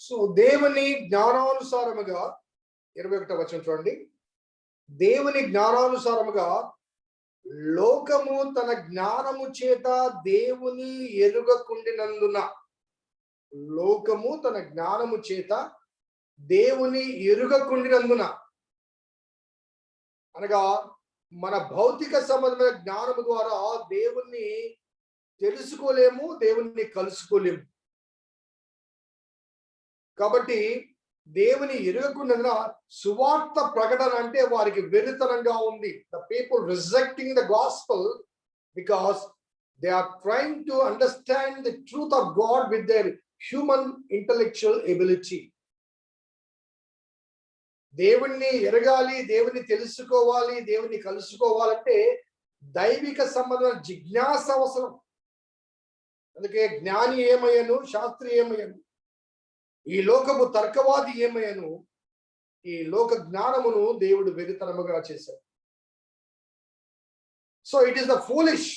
So దేవుని జ్ఞానానుసారముగా 21వ వచనం చూడండి. దేవుని జ్ఞానానుసారముగా లోకము తన జ్ఞానము చేత దేవుని ఎరుగకుండినందున, లోకము తన జ్ఞానము చేత దేవుని ఎరుగకుండినందున, అనగా మన భౌతిక సంబంధమైన జ్ఞానము ద్వారా దేవుణ్ణి తెలుసుకోలేము, దేవుణ్ణి కలుసుకోలేము. కాబట్టి దేవుని ఎరుగకుండా సువార్త ప్రకటన అంటే వారికి వెరితనంగా ఉంది. The people rejecting the gospel because they are trying to understand the truth of God with their human intellectual ability. దేవుణ్ణి ఎరగాలి, దేవుణ్ణి తెలుసుకోవాలి, దేవుణ్ణి కలుసుకోవాలంటే దైవిక సంబంధమైన జిజ్ఞాస అవసరం. అందుకే జ్ఞాని ఏమయ్యను, శాస్త్రి ఏమయ్యను, ఈ లోకము తర్కవాది ఏమయ్యను, ఈ లోక జ్ఞానమును దేవుడు వెరితనముగా చేశాడు. So it is the foolish.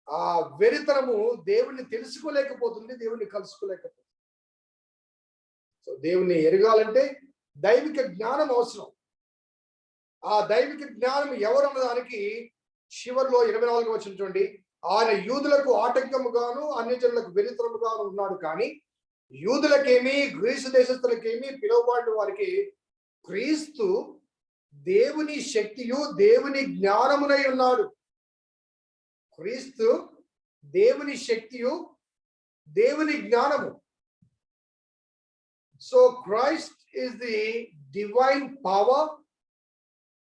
ఆ వెరితనము దేవుణ్ణి తెలుసుకోలేకపోతుంది, దేవుణ్ణి కలుసుకోలేకపోతుంది. సో దేవుణ్ణి ఎరగాలంటే దైవిక జ్ఞానం అవసరం. ఆ దైవిక జ్ఞానం ఎవరన్నదానికి చివరిలో 24వ వచనం చూడండి. ఆయన యూదులకు ఆటంకముగాను అన్యజనులకు వెరితనముగాను ఉన్నాడు, కానీ యూదులకేమి గ్రీసు దేశస్తులకేమి పిలువబడిన వారికి క్రీస్తు దేవుని శక్తియు దేవుని జ్ఞానమునై ఉన్నాడు. క్రీస్తు దేవుని శక్తియు దేవుని జ్ఞానము. So Christ is the divine power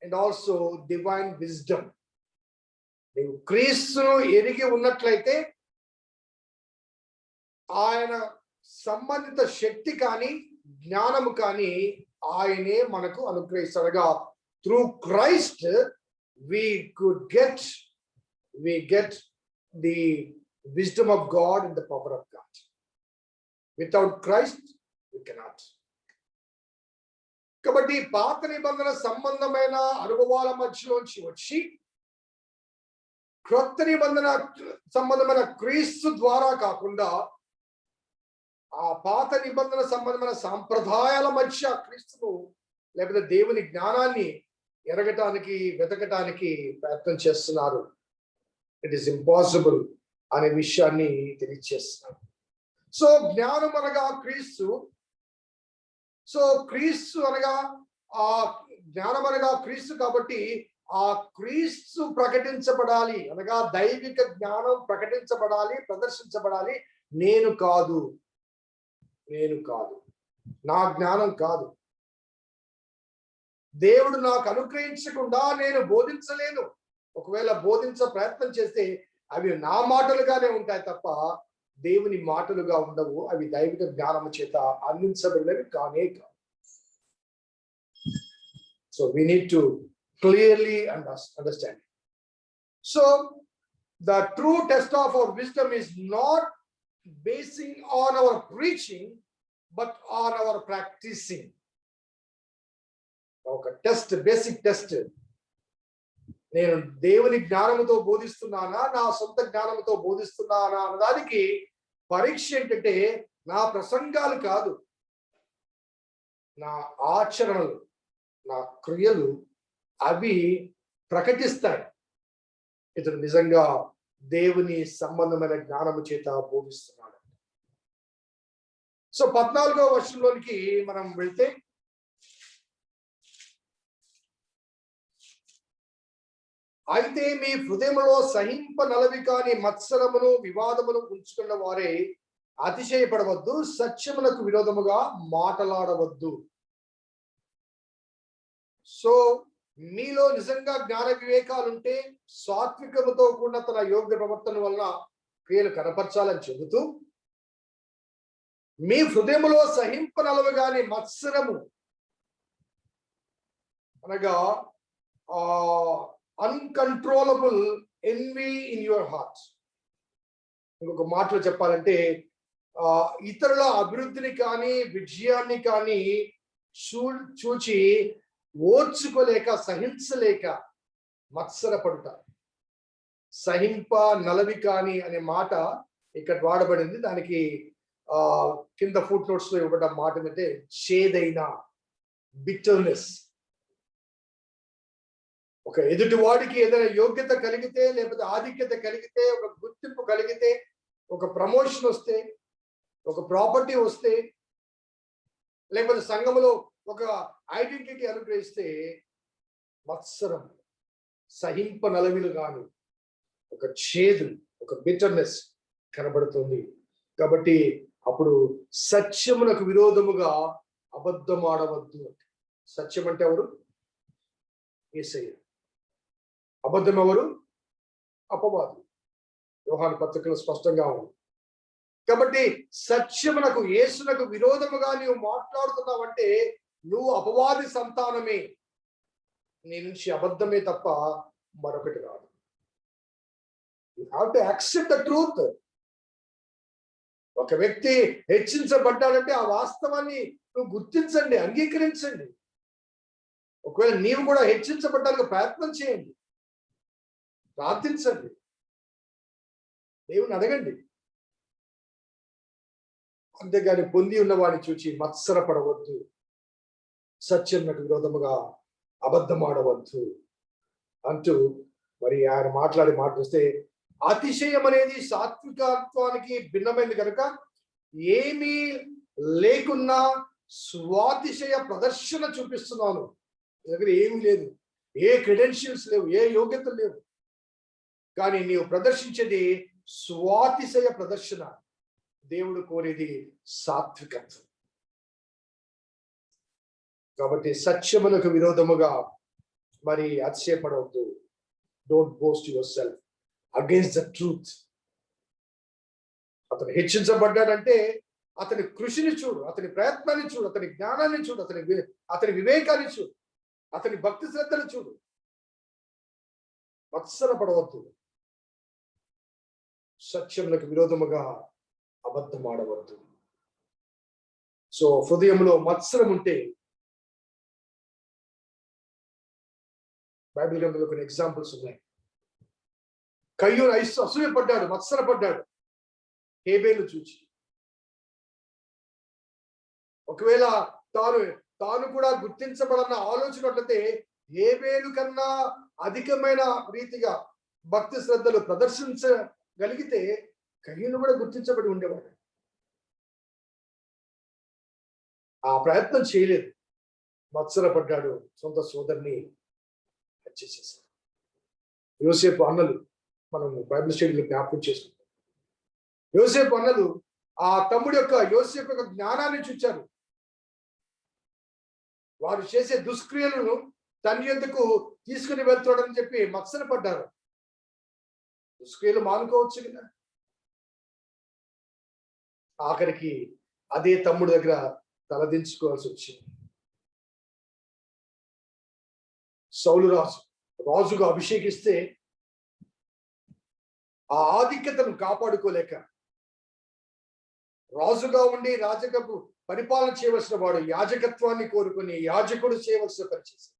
and also divine wisdom. నీవు క్రీస్తును ఎరిగి ఉన్నట్లయితే ఆయన సంబంధిత శక్తి కానీ జ్ఞానము కానీ ఆయనే మనకు అనుగ్రహిస్తాడుగా. Through Christ we get the wisdom of God and the power of God. Without Christ we cannot. కాబట్టి పాత నిబంధన సంబంధమైన అనుభవాల మధ్యలోంచి వచ్చి క్రొత్త నిబంధన సంబంధమైన క్రీస్తు ద్వారా కాకుండా ఆ పాత నిబంధన సంబంధమైన సాంప్రదాయాల మధ్య క్రీస్తును లేకపోతే దేవుని జ్ఞానాన్ని ఎరగటానికి వెతకటానికి ప్రయత్నం చేస్తున్నారు. ఇట్ ఈస్ ఇంపాసిబుల్ అనే విషయాన్ని తెలియజేస్తున్నారు. సో జ్ఞానం అనగా క్రీస్తు. సో క్రీస్తు అనగా ఆ జ్ఞానం అనగా క్రీస్తు. కాబట్టి ఆ క్రీస్తు ప్రకటించబడాలి, అనగా దైవిక జ్ఞానం ప్రకటించబడాలి, ప్రదర్శించబడాలి. నేను కాదు, నా జ్ఞానం కాదు, దేవుడు నాకు అనుగ్రహించకుండా నేను బోధించలేను. ఒకవేళ బోధించ ప్రయత్నం చేస్తే అవి నా మాటలుగానే ఉంటాయి తప్ప దేవుని మాటలుగా ఉండవు. అవి దైవిక జ్ఞానము చేత అందించబడినవి కానే కావు. So we need to clearly understand. So the true test of our wisdom is not basing on our preaching but on our practicing. ఒక టెస్ట్, బేసిక్ టెస్ట్. నేను దేవుని జ్ఞానముతో బోధిస్తున్నానా, నా సొంత జ్ఞానముతో బోధిస్తున్నానా అన్నదానికి పరీక్ష ఏంటంటే నా ప్రసంగాలు కాదు, నా ఆచరణలు, నా క్రియలు అవి ప్రకటిస్తాయి ఇతడు నిజంగా దేవుని సంబంధమైన జ్ఞానము చేత బోధిస్తున్నాడు. సో 14వ వచనంలోనికి మనం వెళ్తే, అయితే మీ హృదయములో సహింపనలవి కాని మత్సరమును వివాదమును ఉంచుకున్న వారే అతిశయపడవద్దు, సత్యమునకు విరోధముగా మాటలాడవద్దు. సో మీలో నిజంగా జ్ఞాన వివేకాలుంటే సాత్వికముతో కూడిన తన యోగ్య ప్రవర్తన వలన క్రియలు కనపరచాలని చెబుతూ, మీ హృదయములో సహింపనలవి కాని మత్సరము అనగా uncontrollable envy in your heart. ఇంకొక మాటలో చెప్పాలంటే ఇతరుల అభివృద్ధిని కానీ విజయాన్ని కానీ చూచి ఓర్చుకోలేక, సహించలేక మత్సరపడుట. సహింప నలవి కాని అనే మాట ఇక్కడ వాడబడింది. దానికి కింద ఫుట్ నోట్స్ లో ఇవ్వబడ్డ మాట ఏంటంటే చేదైన, బిటర్నెస్. ఒక ఎదుటి వాడికి ఏదైనా యోగ్యత కలిగితే, లేకపోతే ఆధిక్యత కలిగితే, ఒక గుర్తింపు కలిగితే, ఒక ప్రమోషన్ వస్తే, ఒక ప్రాపర్టీ వస్తే, లేకపోతే సంఘములో ఒక ఐడెంటిటీ అనుగ్రహిస్తే మత్సరం, సహింపనలవిలు గాని ఒక చేదు, ఒక బిటర్నెస్ కనబడుతుంది. కాబట్టి అప్పుడు సత్యమునకు విరోధముగా అబద్ధం ఆడవద్దు. సత్యం అంటే ఎవరు? యేసయ్య. అబద్ధం ఎవరు? అపవాది. యోహాను పత్రికలో స్పష్టంగా ఉంది. కాబట్టి సత్యమునకు, యేసునకు విరోధముగా నీవు మాట్లాడుతున్నావంటే నువ్వు అపవాది సంతానమే. నీ నుంచి అబద్ధమే తప్ప మరొకటి రాదు. You have to accept the truth. ఒక వ్యక్తి హెచ్చించబడ్డాడంటే ఆ వాస్తవాన్ని నువ్వు గుర్తించండి, అంగీకరించండి. ఒకవేళ నీవు కూడా హెచ్చించబడ్డానికి ప్రయత్నం చేయండి, ప్రార్థించండి, దేవుని అడగండి. అంతేగాని పొంది ఉన్న వాడిని చూచి మత్సరపడవద్దు, సత్యంకు విరోధముగా అబద్ధం ఆడవద్దు అంటూ మరి ఆయన మాట్లాడి చూస్తే అతిశయం అనేది సాత్వికత్వానికి భిన్నమైంది కనుక ఏమీ లేకున్నా స్వాతిశయ ప్రదర్శన చూపిస్తున్నాను. దగ్గర ఏమీ లేదు, ఏ క్రెడెన్షియల్స్ లేవు, ఏ యోగ్యతలు లేవు, కానీ నీవు ప్రదర్శించేది స్వాతిశయ ప్రదర్శన. దేవుడు కోరేది సాత్వికత్వం. కాబట్టి సత్యములకు విరోధముగా మరి అతిశయపడవద్దు. Don't boast yourself against the truth. అతను హెచ్చించబడ్డాడంటే అతని కృషిని చూడు, అతని ప్రయత్నాన్ని చూడు, అతని జ్ఞానాన్ని చూడు, అతని వివేకాన్ని చూడు, అతని భక్తి శ్రద్ధలు చూడు. మత్సరపడవద్దు, సత్యములకు విరోధముగా అబద్ధం ఆడవద్దు. సో హృదయంలో మత్సరం ఉంటే బైబిల్ గ్రంథంలో కొన్ని ఎగ్జాంపుల్స్ ఉన్నాయి. కయ్యూను అసూయపడ్డాడు, మత్సరపడ్డాడు హేబేలు చూచి. ఒకవేళ తాను కూడా గుర్తించబడన్న ఆలోచనట్లయితే హేబేలు కన్నా అధికమైన రీతిగా భక్తి శ్రద్ధలు ప్రదర్శించగలిగితే కయ్యూను కూడా గుర్తించబడి ఉండేవాడు. ఆ ప్రయత్నం చేయలేదు, మత్సరపడ్డాడు, సొంత సోదరిని హత్య చేశాడు. యోసేపు అన్నలు మనం బైబిల్ స్టడీలో జ్ఞాపకం చేసుకుంటాం. యోసేపు అన్నలు ఆ తమ్ముడు యోసేపు యొక్క జ్ఞానాన్ని చూచారు. వారు చేసే దుష్క్రియలను తండ్రి యొద్దకు తీసుకుని వెళ్తాడని చెప్పి మత్సరపడ్డారు. దుష్క్రియలు మానుకోవచ్చు కదా. ఆఖరికి అదే తమ్ముడు దగ్గర తలదించుకోవాల్సి వచ్చింది. సౌలు రాజుగా అభిషేకిస్తే ఆ ఆధిక్యతను కాపాడుకోలేక రాజుగా ఉండి రాజకపు పరిపాలన చేయవలసిన వాడు యాజకత్వాన్ని కోరుకుని యాజకుడు చేయవలసిన పని చేశాడు.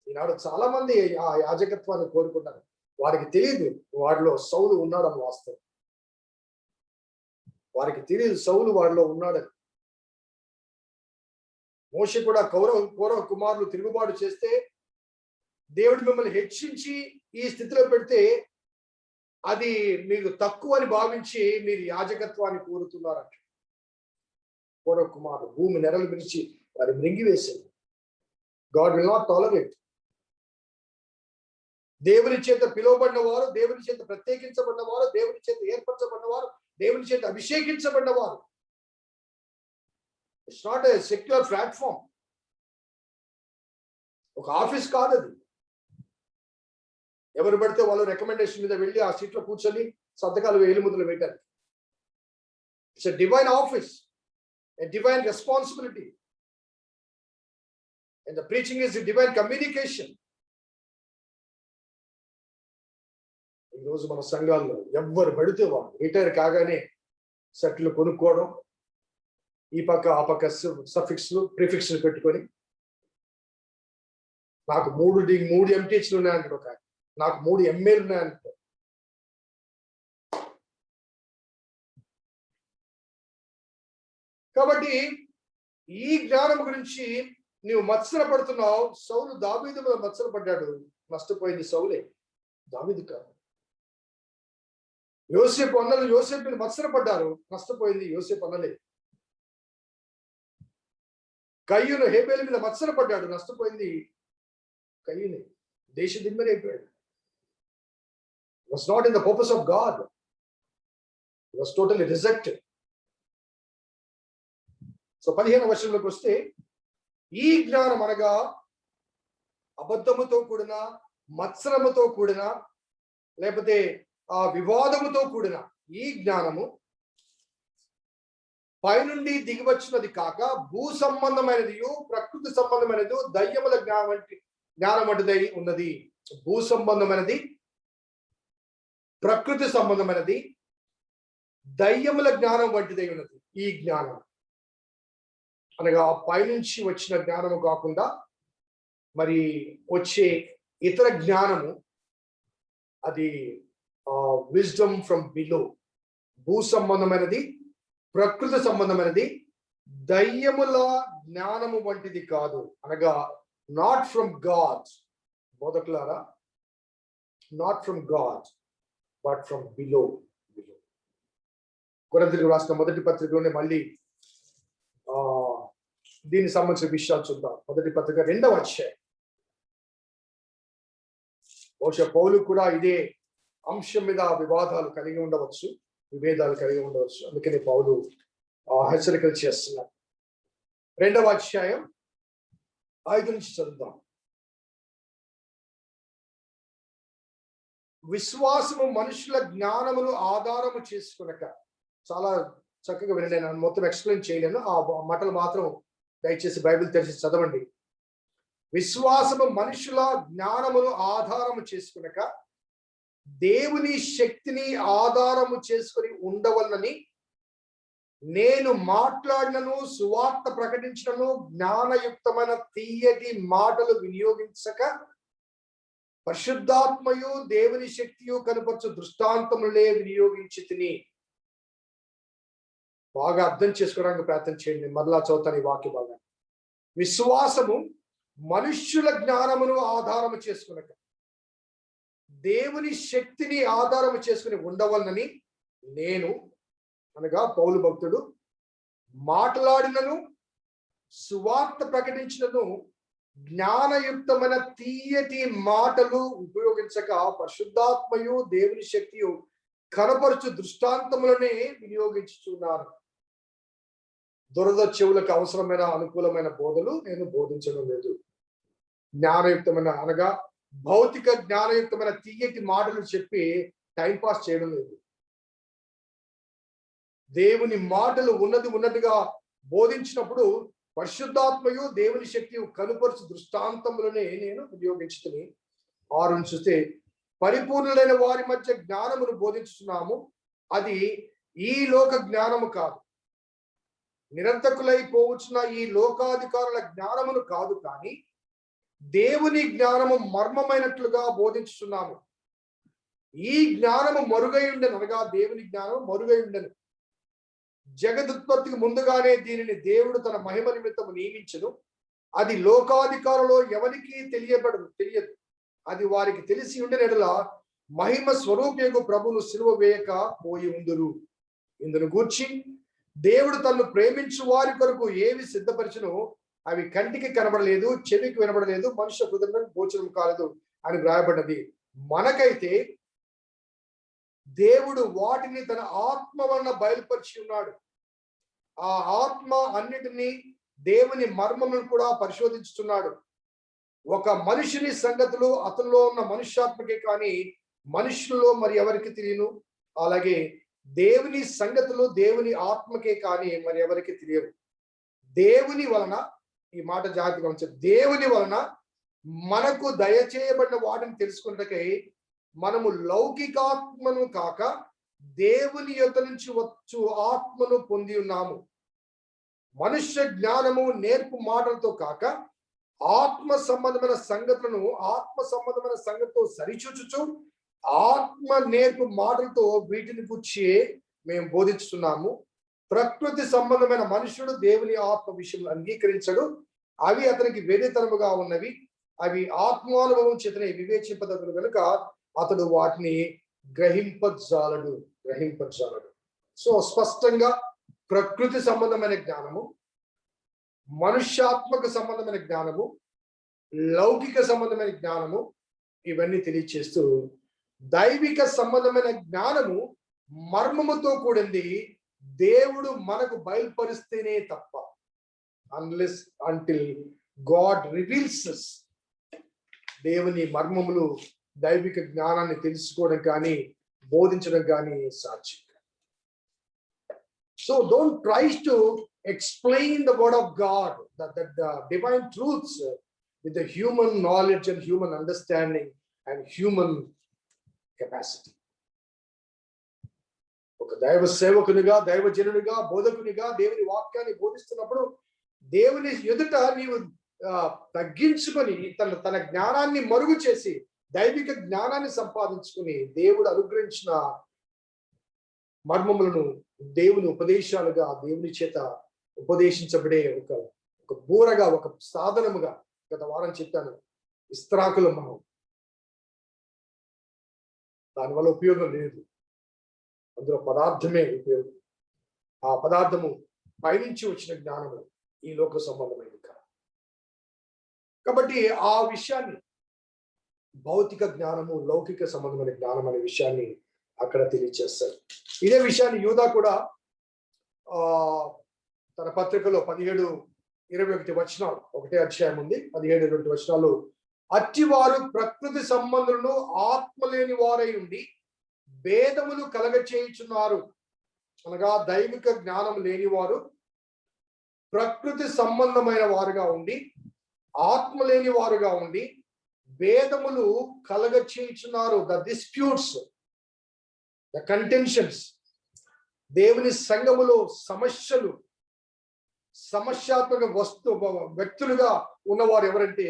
ఈనాడు చాలా మంది ఆ యాజకత్వాన్ని కోరుకున్నారు. వారికి తెలియదు వాడిలో సౌలు ఉన్నాడని వాస్తవం. వారికి తెలియదు సౌలు వాడిలో ఉన్నాడని. మోషే కూడా కౌరవ కుమారులు తిరుగుబాటు చేస్తే దేవుడు మిమ్మల్ని హెచ్చించి ఈ స్థితిలో పెడితే అది మీరు తక్కువ అని భావించి మీరు యాజకత్వాన్ని కోరుతున్నారంట. కౌరవ కుమారులు భూమి నెరలు విరిచి వారి మృంగివేసింది. God will not tolerate. దేవుని చేత పిలువబడిన వారు, దేవుని చేత ప్రత్యేకించబడిన వారు, దేవుని చేత ఏర్పరచబడిన వారు, దేవుని చేత అభిషేకించబడిన వారు. It's not a secular platform. ఒక ఆఫీస్ కాదు అది. ఎవరు పడితే వాళ్ళు రికమెండేషన్ మీద వెళ్ళి ఆ సీట్లో కూర్చొని సంతకాలు వేలు ముద్రలు పెట్టారు. It's a divine office, a divine responsibility, and the preaching is divine communication. ఈరోజు మన సంఘాల్లో ఎవ్వరు పడితే వాళ్ళు రిటైర్ కాగానే సెట్లు కొనుక్కోవడం, ఈ పక్క ఆ పక్క సఫిక్స్లు ప్రిఫిక్స్లు పెట్టుకొని నాకు 3 ఎంటీహెచ్లు ఉన్నాయంటాడు ఒక ఆయన, నాకు 3 ఎంఏలు ఉన్నాయంటాడు. కాబట్టి ఈ జ్ఞానం గురించి నీవు మత్సర పడుతున్నావు. సౌలు దావీదు మీద మత్సర పడ్డాడు, నష్టపోయింది సౌలే, దావీదు కాదు. యోసేపు అన్నలు యోసేపు మీద మత్సర పడ్డారు, నష్టపోయింది యోసేపు అన్నలే. కయ్యూను హేబేలు మీద మత్సర పడ్డాడు, నష్టపోయింది కయ్యూనే. దేశ దిమ్మరి అయిపోయాడు. Was not in the purpose of God. He was totally rejected. So 15వ వచనంలోకి వస్తే, ఈ జ్ఞానం అనగా అబద్ధముతో కూడిన, మత్సరముతో కూడిన, లేకపోతే ఆ వివాదముతో కూడిన ఈ జ్ఞానము పైనుండి దిగివచ్చినది కాక భూ సంబంధమైనది, ప్రకృతి సంబంధమైనది, దయ్యముల జ్ఞానం వంటిదై ఉన్నది. భూ సంబంధమైనది, ప్రకృతి సంబంధమైనది, దయ్యముల జ్ఞానం వంటిదై ఉన్నది. ఈ జ్ఞానం అనగా పైనుంచి వచ్చిన జ్ఞానము కాకుండా మరి వచ్చే ఇతర జ్ఞానము, అది విజ్డమ్ ఫ్రమ్ బిలో. భూ సంబంధమైనది, ప్రకృతి సంబంధమైనది, దయ్యముల జ్ఞానము వంటిది కాదు. అనగా నాట్ ఫ్రమ్ గాడ్. బోధకులారా, not from God but from below. కొరింథీయులకు రాసిన మొదటి పత్రికలోనే మళ్ళీ దీనికి సంబంధించిన విషయాలు చూద్దాం. మొదటి పత్రిక 2వ అధ్యాయం. బహుశా పౌలు కూడా ఇదే అంశం మీద విభేదాలు కలిగి ఉండవచ్చు. అందుకని పౌలు హెచ్చరికలు చేస్తున్నారు. 2వ అధ్యాయం 5 నుంచి చదువుదాం. విశ్వాసము మనుషుల జ్ఞానమును ఆధారము చేసుకునక. చాలా చక్కగా వినండి, నేను మొత్తం ఎక్స్ప్లెయిన్ చేయలేను, ఆ మాటలు మాత్రం దయచేసి బైబిల్ తెరిచి చదవండి. విశ్వాసము మనుషుల జ్ఞానమును ఆధారము చేసుకునక దేవుని శక్తిని ఆధారము చేసుకుని ఉండవలనని నేను మాట్లాడినను, సువార్త ప్రకటించినను జ్ఞానయుక్తమైన తీయటి మాటలు వినియోగించక పరిశుద్ధాత్మయు దేవుని శక్తియు కనపరచు దృష్టాంతములే వినియోగించి తిని. బాగా అర్థం చేసుకోవడానికి ప్రయత్నం చేయండి. మరలా చదువుతాను ఈ వాక్య భాగాన్ని. విశ్వాసము మనుష్యుల జ్ఞానమును ఆధారము చేసుకునక దేవుని శక్తిని ఆధారము చేసుకుని ఉండవలనని నేను, అనగా పౌలు భక్తుడు, మాట్లాడినను, సువార్త ప్రకటించినను జ్ఞానయుక్తమైన తీయటి మాటలు ఉపయోగించక పరిశుద్ధాత్మయు దేవుని శక్తియు కనపరచు దృష్టాంతములనే వినియోగించుచున్నారు. దురద చెవులకు అవసరమైన అనుకూలమైన బోధలు నేను బోధించడం లేదు. జ్ఞానయుక్తమైన అనగా భౌతిక జ్ఞానయుక్తమైన తీయటి మాటలు చెప్పి టైంపాస్ చేయడం లేదు. దేవుని మాటలు ఉన్నట్టుగా బోధించినప్పుడు పరిశుద్ధాత్మయు దేవుని శక్తి కనుపరుచు దృష్టాంతములనే నేను వినియోగించుకుని. 6 చూస్తే, పరిపూర్ణులైన వారి మధ్య జ్ఞానమును బోధించుతున్నాము, అది ఈ లోక జ్ఞానము కాదు, నిరంతకులైపోవచ్చున్న ఈ లోకాధికారుల జ్ఞానమును కాదు, కానీ దేవుని జ్ఞానము మర్మమైనట్లుగా బోధించుతున్నాము. ఈ జ్ఞానము మరుగై ఉండను, అనగా దేవుని జ్ఞానము మరుగై ఉండను. జగదుత్పత్తికి ముందుగానే దీనిని దేవుడు తన మహిమ నిమిత్తము నియమించను. అది లోకాధికారులో ఎవరికి తెలియదు. అది వారికి తెలిసి ఉండేలా మహిమ స్వరూపేగు ప్రభును సిలువ వేయక పోయి ఉందురు. ఇందును గూర్చి దేవుడు తన్ను ప్రేమించు వారి కొరకు ఏవి సిద్ధపరిచను అవి కంటికి కనబడలేదు, చెవికి వినబడలేదు, మనుష్య హృదయం గోచరం కాలేదు అని వ్రాయబడ్డది. మనకైతే దేవుడు వాటిని తన ఆత్మ వలన బయలుపరిచి ఉన్నాడు. ఆ ఆత్మ అన్నిటినీ, దేవుని మర్మములను కూడా పరిశోధించుతున్నాడు. ఒక మనిషిని సంగతులు అతనిలో ఉన్న మనుష్యాత్మకే కానీ మనుషుల్లో మరి ఎవరికి తెలియను. అలాగే దేవుని సంగతులు దేవుని ఆత్మకే కానీ మరి ఎవరికి తెలియవు. దేవుని వలన, ఈ మాట జాగ్రత్తగా ఉంచండి, దేవుని వలన మనకు దయచేయబడిన వాటిని తెలుసుకున్నకై మనము లౌకికాత్మను కాక దేవుని యొద్ద నుంచి వచ్చు ఆత్మను పొంది ఉన్నాము. మనుష్య జ్ఞానము నేర్పు మాటలతో కాక ఆత్మ సంబంధమైన సంగతులతో సరిచూచుచు ఆత్మ నేర్పు మాటలతో వీటిని గురించి మేము బోధిస్తున్నాము. ప్రకృతి సంబంధమైన మనుషుడు దేవుని ఆత్మ విషయంలో అంగీకరించడు. అవి అతనికి వెర్రితనముగా ఉన్నవి. అవి ఆత్మానుభవం చేతనే వివేచింపదగును కనుక అతడు వాటిని గ్రహింపజాలడు. సో స్పష్టంగా ప్రకృతి సంబంధమైన జ్ఞానము, మనుష్యాత్మక సంబంధమైన జ్ఞానము, లౌకిక సంబంధమైన జ్ఞానము, ఇవన్నీ తెలియచేస్తూ దైవిక సంబంధమైన జ్ఞానము మర్మముతో కూడింది. దేవుడు మనకు బయలుపరిస్తేనే తప్ప, అన్లెస్ అంటిల్ గాడ్ రివీల్స్, దేవుని మర్మములు దైవిక జ్ఞానాన్ని తెలుసుకోవడం కానీ బోధించడం కానీ సాధ్యం. So don't try to explain the word of God, the divine truths with the human knowledge and human understanding and human capacity. ఒక దైవ సేవకునిగా, దైవజనునిగా, బోధకునిగా దేవుని వాక్యాన్ని బోధిస్తున్నప్పుడు దేవుని ఎదుట నీవు తగ్గించుకొని తన జ్ఞానాన్ని మరుగు చేసి దైవిక జ్ఞానాన్ని సంపాదించుకుని దేవుడు అనుగ్రహించిన మర్మములను దేవుని ఉపదేశాలుగా దేవుని చేత ఉపదేశించబడే ఒక బూరగా, ఒక సాధనముగా, గత వారం చెప్పాను, ఇస్త్రాకులం మనం, దానివల్ల ఉపయోగం లేదు. అందులో పదార్థమే ఉపయోగం. ఆ పదార్థము పైనుంచి వచ్చిన జ్ఞానము ఈ లోక సంబంధమైనది కాదు. కాబట్టి ఆ విషయాన్ని భౌతిక జ్ఞానము, లౌకిక సంబంధమైన జ్ఞానం అనే విషయాన్ని అక్కడ తెలియజేస్తారు. ఇదే విషయాన్ని యూదా కూడా తన పత్రికలో 17-21 వచనాలు, ఒకటే అధ్యాయం ఉంది, 17-20 వచనాలు, అట్టివారు ప్రకృతి సంబంధులను ఆత్మ లేని వారై ఉండి భేదములు కలగచేయుచున్నారు. అనగా దైవిక జ్ఞానం లేని వారు ప్రకృతి సంబంధమైన వారుగా ఉండి, ఆత్మ లేని వారుగా ఉండి భేదములు కలగచేయుచున్నారు. ద డిస్ప్యూట్స్, ద కంటెన్షన్స్, దేవుని సంఘములో సమస్యలు, సమస్యాత్మక వ్యక్తులుగా ఉన్నవారు ఎవరంటే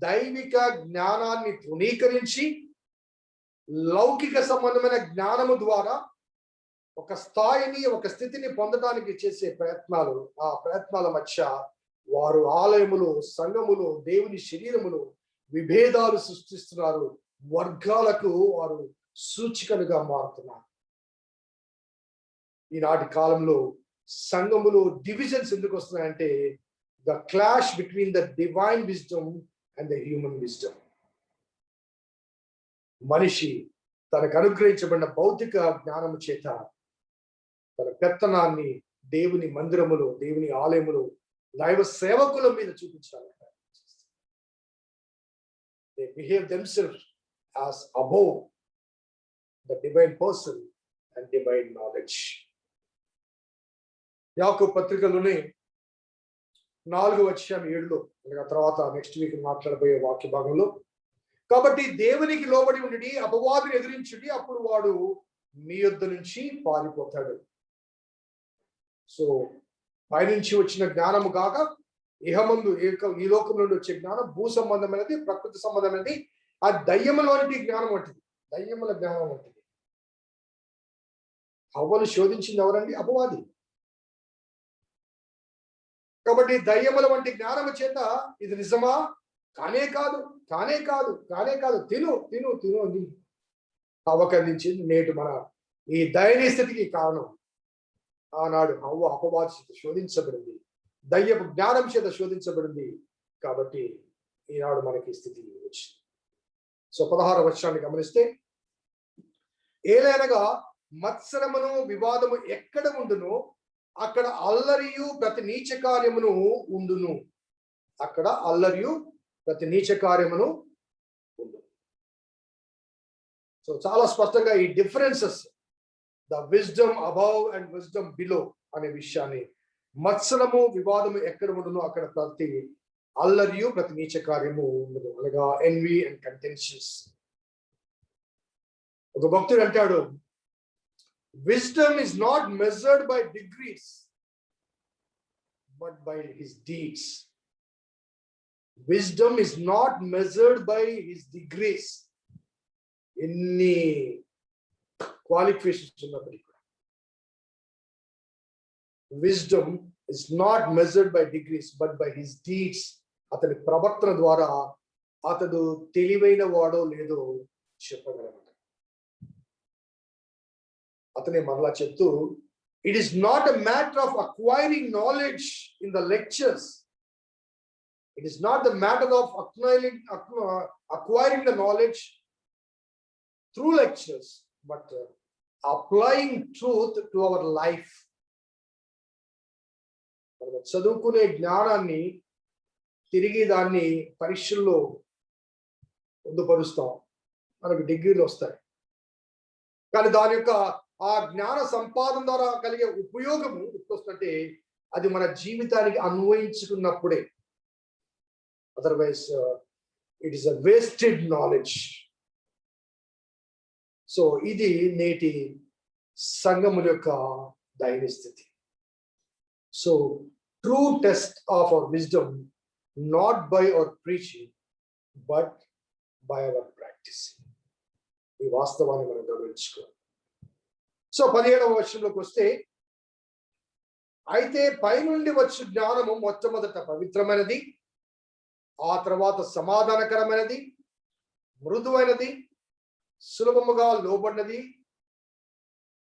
దైవిక జ్ఞానాన్ని తృణీకరించి లౌకిక సంబంధమైన జ్ఞానము ద్వారా ఒక స్థాయిని, ఒక స్థితిని పొందడానికి చేసే ప్రయత్నాలు, ఆ ప్రయత్నాల మధ్య వారు ఆలయములు, సంఘములు, దేవుని శరీరములు విభేదాలు సృష్టిస్తున్నారు. వర్గాలకు వారు సూచికలుగా మారుతున్నారు. ఈనాటి కాలంలో సంఘములో డివిజన్స్ ఎందుకు వస్తున్నాయంటే the clash between the divine wisdom and the human wisdom. మనిషి తనకు అనుగ్రహించబడిన భౌతిక జ్ఞానము చేత తన పెత్తనాన్ని దేవుని మందిరములో, దేవుని ఆలయములో, దైవ సేవకుల మీద చూపించాలి. They behave themselves as above the divine person and divine knowledge. యాకోబు పత్రికలోనే 4:7 తర్వాత నెక్స్ట్ వీక్ మాట్లాడబోయే వాక్య భాగంలో, కాబట్టి దేవునికి లోబడి ఉండి అపవాదిని ఎదిరించుడి, అప్పుడు వాడు మీ యొద్ద నుంచి పారిపోతాడు. సో పైనుంచి వచ్చిన జ్ఞానము కాక ఇహమందు ఈ లోకం నుండి వచ్చే జ్ఞానం భూ సంబంధమైనది, ప్రకృతి సంబంధమైనది, ఆ దయ్యములోని జ్ఞానం వంటిది, దయ్యముల జ్ఞానం వంటిది. హవ్వను శోధించింది ఎవరండి? అపవాది. కాబట్టి దయ్యముల వంటి జ్ఞానము చేత ఇది నిజమా? కానే కాదు, కానే కాదు, కానే కాదు, తిను తిను తిను అని అవకందించింది. నేటి మన ఈ దయనీయ స్థితికి కారణం ఆనాడు హవ్వ అపవాది చేత శోధించబడింది, దయ్యపు జ్ఞానం చేత శోధించబడింది. కాబట్టి ఈనాడు మనకి స్థితి వచ్చింది. సో 16వ వచనాన్ని గమనిస్తే, ఏలైనగా మత్సరమును వివాదము ఎక్కడ ఉండును అక్కడ అల్లరియు ప్రతి నీచ కార్యమును ఉండును. అక్కడ అల్లరియు ప్రతి నీచ కార్యమును ఉండును. సో చాలా స్పష్టంగా ఈ differences, the wisdom above and wisdom below అనే విషయాన్ని, మత్సరము వివాదము ఎక్కడ ఉండును అక్కడ ప్రతి అల్లరియు ప్రతి నీచ కార్యము ఉండదు, అనగా ఎన్వీ అండ్ కంటెన్షన్స్. ఒక భక్తుడు అంటాడు, wisdom is not measured by degrees but by his deeds. Wisdom is not measured by his degrees. ఎన్ని క్వాలిఫికేషన్స్ ఉన్నప్పటికీ wisdom is not measured by degrees but by his deeds. అతని ప్రవర్తన ద్వారా అతడు తెలివైన వాడో లేదో చెప్పగలడు. అతనే మరలా చెప్తూ, it is not a matter of acquiring knowledge in the lectures. It is not the matter of acquiring the knowledge through lectures, but applying truth to our life. చదువుకునే జ్ఞానాన్ని తిరిగి దాన్ని పరీక్షల్లో పొందుపరుస్తాం, మనకు డిగ్రీలు వస్తాయి. కానీ దాని యొక్క ఆ జ్ఞాన సంపాదన ద్వారా కలిగే ఉపయోగము ఎప్పుడొస్తుందంటే అది మన జీవితానికి అన్వయించుకున్నప్పుడే. Otherwise it is a wasted knowledge. So ఇది నేటి సంఘముల యొక్క దైన స్థితి. So true test of our wisdom not by our preaching but by our practicing. ఈ వాస్తవాన్ని మనం గమనించుకోవాలి. సో 17వ వచనంలోకి వస్తే, అయితే పైనుండి వచ్చు జ్ఞానము మొట్టమొదట పవిత్రమైనది, ఆ తర్వాత సమాధానకరమైనది, మృదువైనది, సులభముగా లోబడినది,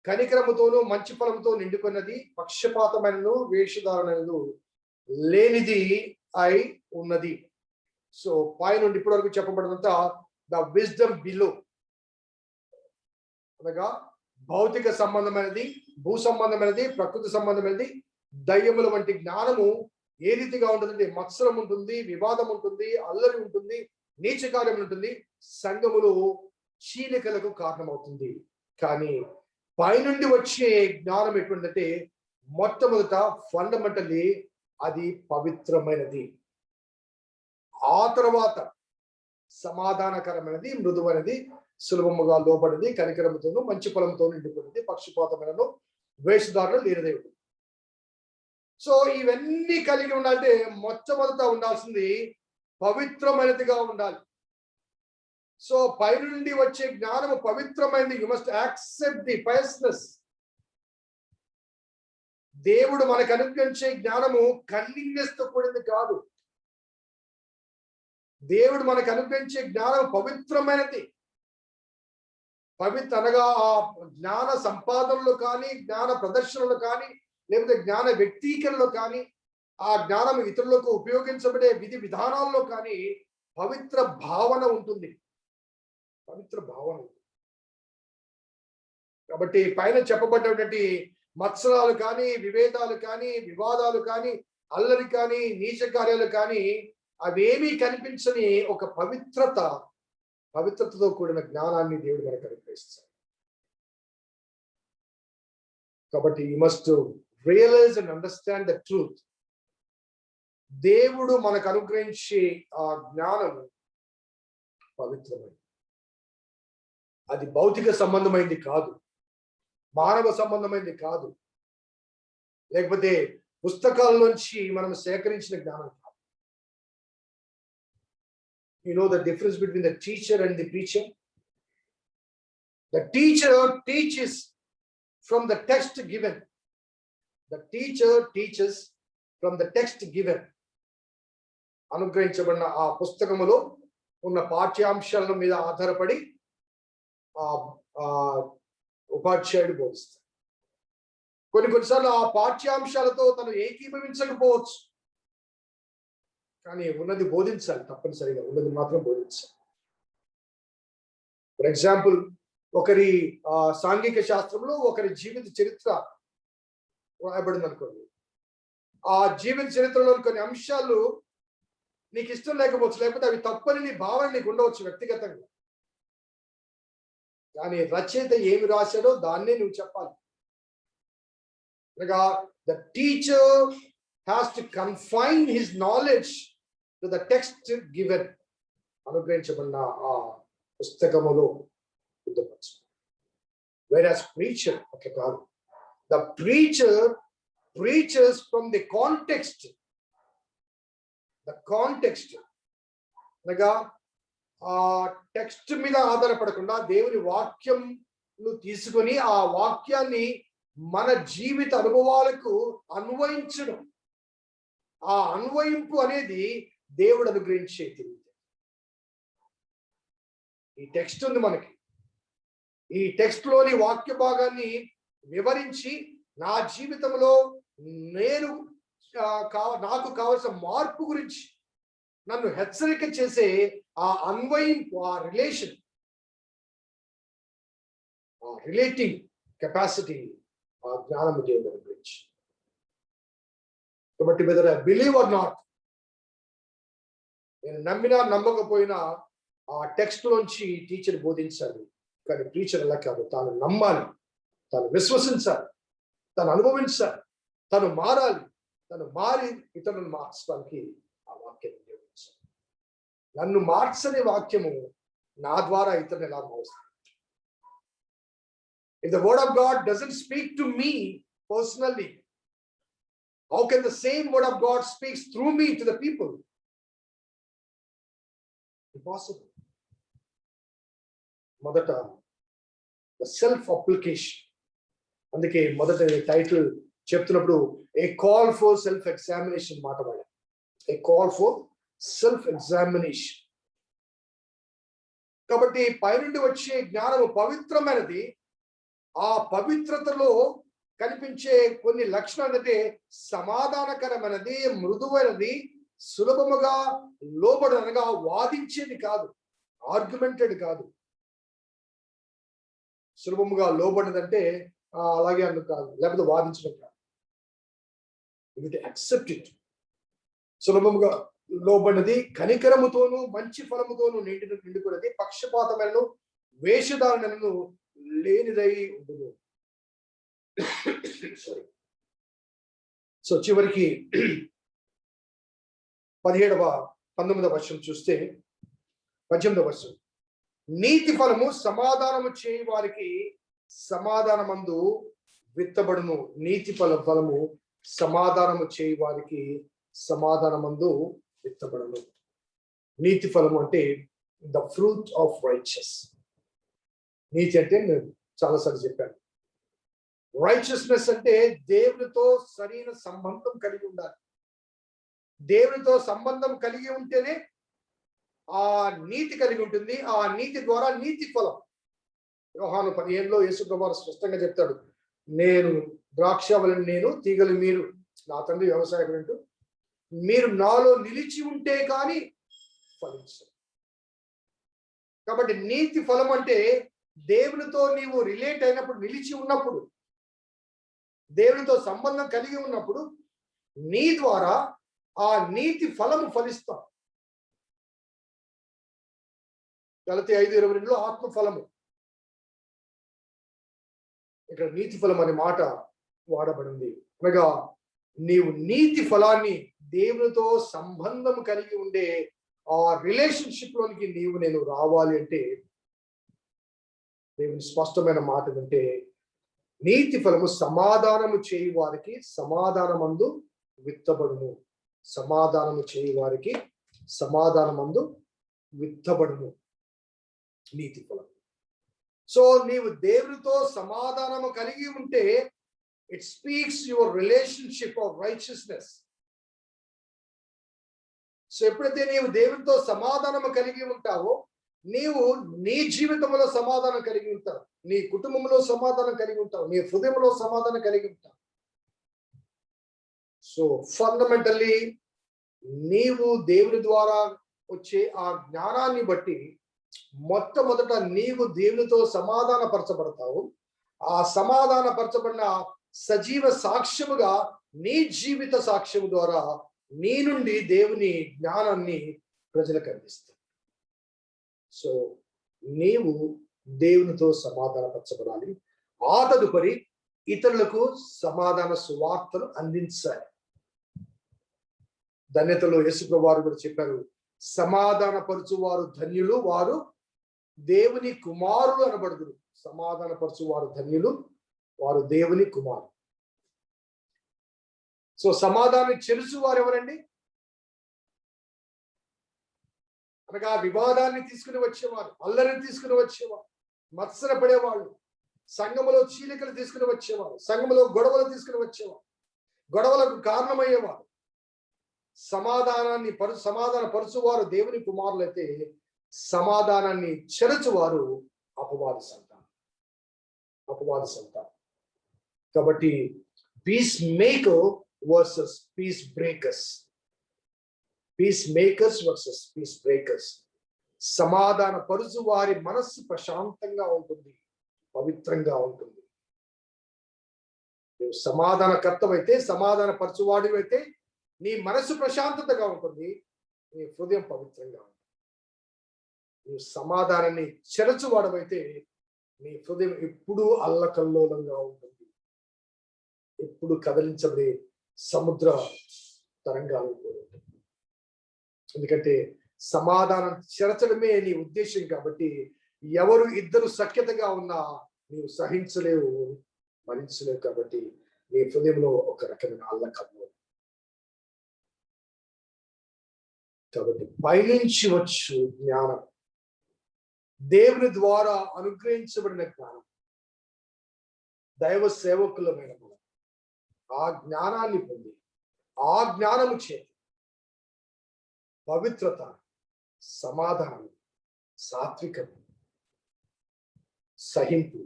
కనికరముతోనూ మంచి ఫలముతో నిండుకున్నది, పక్షపాతమైనను వేషధారణను లేనిది అయి ఉన్నది. సో పైనుండి ఇప్పటి వరకు చెప్పబడినంత ద విజ్డమ్ బిలో, అనగా భౌతిక సంబంధమైనది, భూ సంబంధమైనది, ప్రకృతి సంబంధమైనది, దయ్యముల వంటి జ్ఞానము ఏ రీతిగా ఉంటుందంటే మత్సరం ఉంటుంది, వివాదం ఉంటుంది, అల్లరి ఉంటుంది, నీచ కార్యం ఉంటుంది, సంఘములు చీలికలకు కారణమవుతుంది. కానీ పైనుండి వచ్చే జ్ఞానం ఎటువంటిదంటే మొట్టమొదట ఫండమెంటల్లీ అది పవిత్రమైనది, ఆ తర్వాత సమాధానకరమైనది, మృదువైనది, సులభముగా లోబడినది, కనికరముతోనూ మంచి ఫలంతో నిండుకున్నది, పక్షపాతమైనను వేషధారణ లేనిదై ఉంటుంది. సో ఇవన్నీ కలిగి ఉండాలంటే మొట్టమొదట ఉండాల్సింది పవిత్రమైనదిగా ఉండాలి. సో పైనుండి వచ్చే జ్ఞానము పవిత్రమైనది. You must accept the పయస్నెస్. దేవుడు మనకు అనుగ్రహించే జ్ఞానము కన్నింగ్నెస్ తో కూడింది కాదు. దేవుడు మనకు అనుగ్రహించే జ్ఞానం పవిత్రమైనది. పవిత్ర అనగా ఆ జ్ఞాన సంపాదనలో కానీ, జ్ఞాన ప్రదర్శనలో కానీ, లేకపోతే జ్ఞాన వ్యక్తీకరణలో కానీ, ఆ జ్ఞానం ఇతరులకు ఉపయోగించబడే విధి విధానాల్లో కానీ పవిత్ర భావన ఉంటుంది. పవిత్ర భావన. కాబట్టి పైన చెప్పబడ్డటువంటి మత్సరాలు కానీ, విభేదాలు కానీ, వివాదాలు కానీ, అల్లరి కానీ, నీచ కార్యాలు కానీ అవేమీ కనిపించని ఒక పవిత్రతతో కూడిన జ్ఞానాన్ని దేవుడు మనకు అనుగ్రహిస్తాడు. కాబట్టి you must realise and understand the truth. దేవుడు మనకు అనుగ్రహించే ఆ జ్ఞానం పవిత్రమైనది. అది భౌతిక సంబంధమైంది కాదు, మానవ సంబంధమైంది కాదు, లేకపోతే పుస్తకాల నుంచి మనం సేకరించిన జ్ఞానం కాదు. You know the difference between the teacher and the preacher? The teacher teaches from the text given. The teacher teaches from the text given. అనుగ్రహించబడిన ఆ పుస్తకములో ఉన్న పాఠ్యాంశాల మీద ఆధారపడి ఉపాధ్యాయుడు బోధిస్తాడు. కొన్నిసార్లు ఆ పాఠ్యాంశాలతో తను ఏకీభవించకపోవచ్చు, కానీ ఉన్నది బోధించాలి. తప్పనిసరిగా ఉన్నది మాత్రం బోధించాలి. ఫర్ ఎగ్జాంపుల్, ఒకరి సాంఘిక శాస్త్రంలో ఒకరి జీవిత చరిత్ర రాయబడింది అనుకోండి. ఆ జీవిత చరిత్రలో కొన్ని అంశాలు నీకు ఇష్టం లేకపోవచ్చు, లేకపోతే అవి తప్పని నీ భావన నీకు ఉండవచ్చు వ్యక్తిగతంగా. కానీ రచయిత ఏమి రాశాడో దాన్నే నువ్వు చెప్పాలి. అనగా the teacher has to confine his knowledge to the text given. అనుగ్రహించబడిన ఆ పుస్తకములో పొందుపరచు. Whereas preacher okay కాదు. The preacher preaches from the context. The context అనగా ఆ టెక్స్ట్ మీద ఆధారపడకుండా దేవుని వాక్యం తీసుకొని ఆ వాక్యాన్ని మన జీవిత అనుభవాలకు అన్వయించడం. ఆ అన్వయింపు అనేది దేవుడు అనుగ్రహించే తెలివి. ఈ టెక్స్ట్ ఉంది మనకి. ఈ టెక్స్ట్ లోని వాక్య భాగాన్ని వివరించి నా జీవితంలో నేను నాకు కావలసిన మార్పు గురించి నన్ను హెచ్చరిక చేసే ఆ అన్వయింపు, ఆ రిలేషన్, ఆ రిలేటింగ్ కెపాసిటీ, ఆ జ్ఞానము దేవుడు గురించి. కాబట్టి whether I believe or not, నేను నమ్మినా నమ్మకపోయినా ఆ టెక్స్ట్ లోంచి టీచర్ బోధించాలి. కానీ టీచర్ అలా కాదు, తాను నమ్మాలి, తాను విశ్వసించాలి, తను అనుభవించాలి, తను మారాలి, తను మారి ఇతరులను మార్చడానికి ఆ వాక్యం ఉపయోగించాలి. నన్ను మార్చని వాక్యము నా ద్వారా ఇతరులు ఎలా మారుస్తాను? If the word of God doesn't speak to me personally, how can the same word of God speaks through me to the people? Impossible. మొదట the self application. అందుకే మొదట టైటిల్ చెప్తున్నప్పుడు ఏ కాల్ ఫర్ సెల్ఫ్ ఎగ్జామినేషన్ మాట వాడారు. ఏ call for self examination. కాబట్టి పైనుండి వచ్చే జ్ఞానము పవిత్రమైనది. ఆ పవిత్రతలో కనిపించే కొన్ని లక్షణాలు అంటే సమాధానకరమైనది, మృదువైనది, సులభముగా లోబడనగా వాదించేది కాదు, ఆర్గ్యుమెంటెడ్ కాదు. సులభముగా లోబడినదంటే అలాగే అందుకు కాదు, లేకపోతే వాదించడం కాదు. Accept it. సులభముగా లోబడినది, కనికరముతోను మంచి ఫలముతోను నిండుకున్నది, పక్షపాతమైన వేషధారణను లేనిదై ఉండదు. సారీ. సో చివరికి 19వ వర్షం చూస్తే 18వ వర్షం, నీతి ఫలము సమాధానము చేయి వారికి సమాధానమందు విత్తబడును. నీతి ఫలము సమాధానము చేయి వారికి సమాధానమందు విత్తబడును. నీతి ఫలము అంటే ద ఫ్రూట్ ఆఫ్ రైచియస్. నీతి అంటే నేను చాలాసార్లు చెప్పాను. రైచియస్నెస్ అంటే దేవునితో సరైన సంబంధం కలిగి ఉండాలి. దేవునితో సంబంధం కలిగి ఉంటేనే ఆ నీతి కలిగి ఉంటుంది. ఆ నీతి ద్వారా నీతి ఫలం. యోహాను 15లో యేసుప్రభువు స్పష్టంగా చెప్తాడు, నేను ద్రాక్షవల్లిని, నేను తీగలు మీరు, నా తండ్రి వ్యవసాయకుడు. మీరు నాలో నిలిచి ఉంటే కానీ ఫలించరు. కాబట్టి నీతి ఫలం అంటే దేవునితో నీవు రిలేట్ అయినప్పుడు, నిలిచి ఉన్నప్పుడు, దేవునితో సంబంధం కలిగి ఉన్నప్పుడు నీ ద్వారా ఆ నీతి ఫలము ఫలిస్తాం. గలతీ 5:22లో ఆత్మ ఫలము, ఇక్కడ నీతి ఫలం అనే మాట వాడబడింది. అనగా నీవు నీతి ఫలాన్ని, దేవునితో సంబంధం కలిగి ఉండే ఆ రిలేషన్షిప్ లోనికి నేను రావాలి అంటే దేవుని స్పష్టమైన మాట ఏంటంటే, నీతి ఫలము సమాధానము చేయి వారికి సమాధానమందు విత్తబడును. సమాధానము చేయి వారికి సమాధానమందు విత్తబడును నీతి ఫలం. సో నీవు దేవునితో సమాధానము కలిగి ఉంటే it speaks your relationship of righteousness. So ఎప్పుడైతే నీవు దేవునితో సమాధానము కలిగి ఉంటావో నీవు నీ జీవితంలో సమాధానం కలిగి ఉంటావు, నీ కుటుంబంలో సమాధానం కలిగి ఉంటావు, నీ హృదయంలో సమాధానం కలిగి ఉంటావు. సో ఫండమెంటల్లీ నీవు దేవుని ద్వారా వచ్చే ఆ జ్ఞానాన్ని బట్టి మొట్టమొదట నీవు దేవునితో సమాధాన పరచబడతావు. ఆ సమాధాన పరచబడిన సజీవ సాక్ష్యముగా నీ జీవిత సాక్ష్యము ద్వారా నీ నుండి దేవుని జ్ఞానాన్ని ప్రజలకు అందిస్తావు. సో నీవు దేవునితో సమాధానపరచబడాలి. ఆ తదుపరి ఇతరులకు సమాధాన సువార్తను అందించాలి. ధన్యతలో యేసుప్రభువు వారు కూడా చెప్పారు, సమాధానపరచువారు ధన్యులు, వారు దేవుని కుమారులు అనబడుదురు. సమాధానపరచువారు ధన్యులు, వారు దేవుని కుమారులు. సో సమాధానం చెరుచు వారు ఎవరండి? అనగా వివాదాన్ని తీసుకుని వచ్చేవారు, అల్లరిని తీసుకుని వచ్చేవారు, మత్సర పడేవాళ్ళు, సంఘములో చీలికలు తీసుకుని వచ్చేవారు, సంఘములో గొడవలు తీసుకుని వచ్చేవారు, గొడవలకు కారణమయ్యేవారు. సమాధాన పరుచువారు దేవుని కుమారులైతే సమాధానాన్ని చెరచువారు అపవాది సంతానం. కాబట్టి peace maker versus peace breakers, versus peace breakers. సమాధాన పరుచు వారి మనస్సు ప్రశాంతంగా ఉంటుంది, పవిత్రంగా ఉంటుంది. నువ్వు సమాధానకర్తవైతే, సమాధాన పరచువాడివైతే నీ మనసు ప్రశాంతతగా ఉంటుంది, నీ హృదయం పవిత్రంగా ఉంటుంది. నువ్వు సమాధానాన్ని చెరచువాడవైతే నీ హృదయం ఎప్పుడూ అల్లకల్లోలంగా ఉంటుంది, ఎప్పుడు కదిలించబడే సముద్ర తరంగాలు ఉంటుంది. ఎందుకంటే సమాధానం చెరచడమే నీ ఉద్దేశం. కాబట్టి ఎవరు ఇద్దరు సఖ్యతగా ఉన్నా నీవు సహించలేవు, భరించలేవు. కాబట్టి నీ హృదయంలో ఒక రకమైన అల్లకల్లో. కాబట్టి పైనుంచి వచ్చు జ్ఞానం, దేవుని ద్వారా అనుగ్రహించబడిన జ్ఞానం, దైవ సేవకులమైన మనం ఆ జ్ఞానాన్ని పొంది ఆ జ్ఞానము చేత పవిత్రత, సమాధానం, సాత్వికం, సహింపు,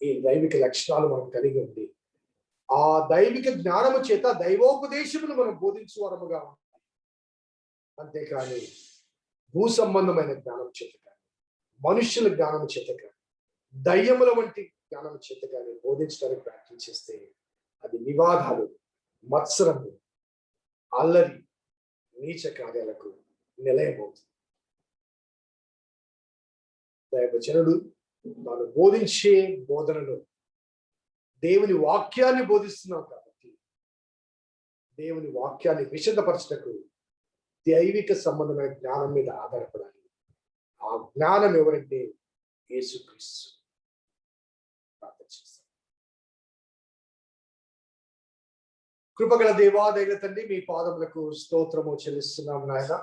ఈ దైవిక లక్షణాలు మనం కలిగి ఉంది. ఆ దైవిక జ్ఞానము చేత దైవోపదేశమును మనం బోధించువారముగా ఉంటాం. అంతేకాని భూ సంబంధమైన జ్ఞానం చేత కానీ, మనుష్యుల జ్ఞానం చేత కానీ, దయ్యముల వంటి జ్ఞానం చేత కానీ బోధించడానికి ప్రయత్నం చేస్తే అది వివాదాలు, మత్సరము, అల్లరి, నీచ కార్యాలకు నిలయమవుతుంది. దైవజనుడు తాను బోధించే బోధనలో దేవుని వాక్యాన్ని బోధిస్తున్నాం కాబట్టి దేవుని వాక్యాన్ని విశదపరచటకు దైవిక సంబంధమైన జ్ఞానం మీద ఆధారపడాలి. ఆ జ్ఞానం ఎవరంటే యేసుక్రీస్తు. ప్రార్థన చేస్తాం. కృపగల దేవా, దైవ తండ్రి, మీ పాదములకు స్తోత్రము చెల్లిస్తున్నాం నాయన.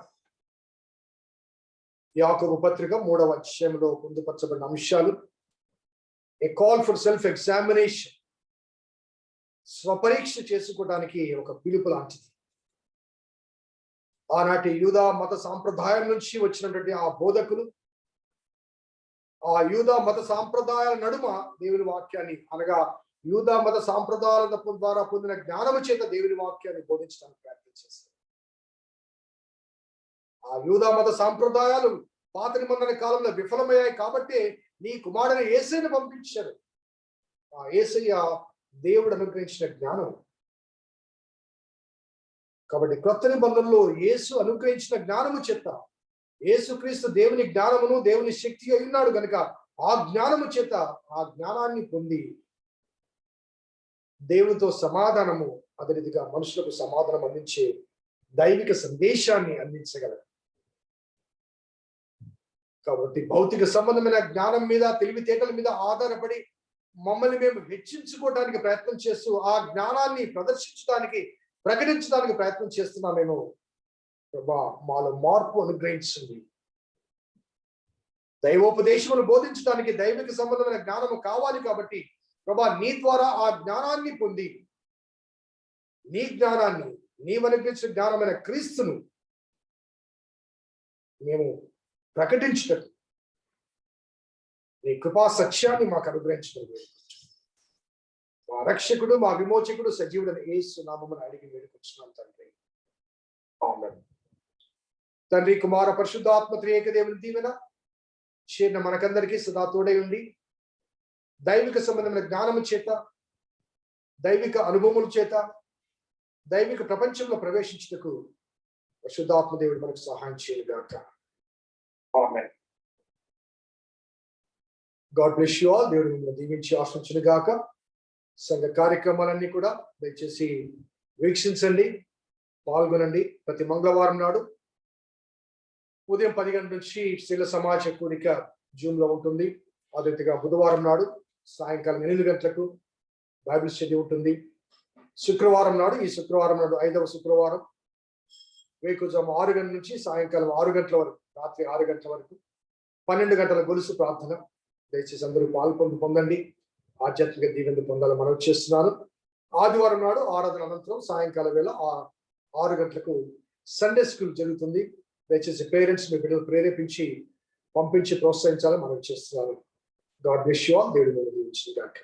యాకోబు పత్రిక 3వ అధ్యాయంలో పొందుపరచబడిన అంశాలు ఏ కాల్ ఫర్ సెల్ఫ్ ఎగ్జామినేషన్, స్వపరీక్ష చేసుకోవడానికి ఒక పిలుపు లాంటిది. ఆనాటి యూదా మత సాంప్రదాయం నుంచి వచ్చినటువంటి ఆ బోధకులు ఆ యూదా మత సాంప్రదాయాల నడుమ దేవుని వాక్యాన్ని, అనగా యూదా మత సాంప్రదాయాల ద్వారా పొందిన జ్ఞానము చేత దేవుని వాక్యాన్ని బోధించడానికి ప్రయత్నం చేస్తారు. ఆ యూదా మత సాంప్రదాయాలు పాత నిబంధన కాలంలో విఫలమయ్యాయి కాబట్టి నీ కుమారుని యేసయ్యను పంపించారు. ఆ యేసయ్య దేవుడు అనుగ్రహించిన జ్ఞానం. కాబట్టి క్రొత్త నిబంధనలో యేసు అనుగ్రహించిన జ్ఞానము చేత, యేసుక్రీస్తు దేవుని జ్ఞానమును దేవుని శక్తి అయి ఉన్నాడు కనుక ఆ జ్ఞానము చేత ఆ జ్ఞానాన్ని పొంది దేవునితో సమాధానము, అదే రీతిగా మనుషులకు సమాధానం అందించే దైవిక సందేశాన్ని అందించగలరు. కాబట్టి భౌతిక సంబంధమైన జ్ఞానం మీద, తెలివితేటల మీద ఆధారపడి మమ్మల్ని మేము హెచ్చించుకోవడానికి ప్రయత్నం చేస్తూ ఆ జ్ఞానాన్ని ప్రదర్శించడానికి, ప్రకటించడానికి ప్రయత్నం చేస్తున్నామేమో. ప్రభా, మాలో మార్పు అనుగ్రహించింది. దైవోపదేశమును బోధించడానికి దైవిక సంబంధమైన జ్ఞానము కావాలి కాబట్టి ప్రభా, నీ ద్వారా ఆ జ్ఞానాన్ని పొంది, నీ జ్ఞానాన్ని, నీవనుగ్రహించిన జ్ఞానమైన క్రీస్తును మేము ప్రకటించటం, నీ కృపా సత్యాన్ని మాకు అనుగ్రహించడం మా రక్షకుడు, మా విమోచకుడు, సజీవుడైన యేసు నామమున అడిగి వేడుకొచ్చున్నాం తండ్రి. ఆమేన్. తండ్రి, కుమార, పరిశుద్ధాత్మ త్రియేక దేవుని దీవెన చేరిన మనకందరికీ సదా తోడై ఉండి దైవిక సంబంధమైన జ్ఞానము చేత, దైవిక అనుభవముల చేత దైవిక ప్రపంచంలో ప్రవేశించుటకు పరిశుద్ధాత్మ దేవుడు మనకు సహాయం చేయగాక. ఆమేన్. God bless you all. దేవుడు మిమ్మల్ని దీవించి ఆశించును గాక. సంఘ కార్యక్రమాలన్నీ కూడా దయచేసి వీక్షించండి, పాల్గొనండి. ప్రతి మంగళవారం నాడు ఉదయం 10 గంటల నుంచి స్త్రీల సమాజ కూడిక జూమ్ లో ఉంటుంది. అదే రీతిగా బుధవారం నాడు సాయంకాలం 8 గంటలకు బైబిల్ స్టడీ ఉంటుంది. శుక్రవారం నాడు, ఈ శుక్రవారం నాడు 5వ శుక్రవారం వేకుజాము 6 గంటల నుంచి సాయంకాలం 6 గంటల వరకు, రాత్రి 6 గంటల వరకు 12 గంటల గొలుసు ప్రార్థన. దయచేసి అందరూ పొందండి. ఆధ్యాత్మిక దీవెన పొందాలని మనం చేస్తున్నాను. ఆదివారం నాడు ఆరాధన అనంతరం సాయంకాలం వేళ 6 గంటలకు సండే స్కూల్ జరుగుతుంది. దయచేసి పేరెంట్స్ మీ బిడ్డలు ప్రేరేపించి పంపించి ప్రోత్సహించాలని మనం చేస్తున్నాను. God bless you all. దేవుడు మిమ్మల్ని దీవించును గాక.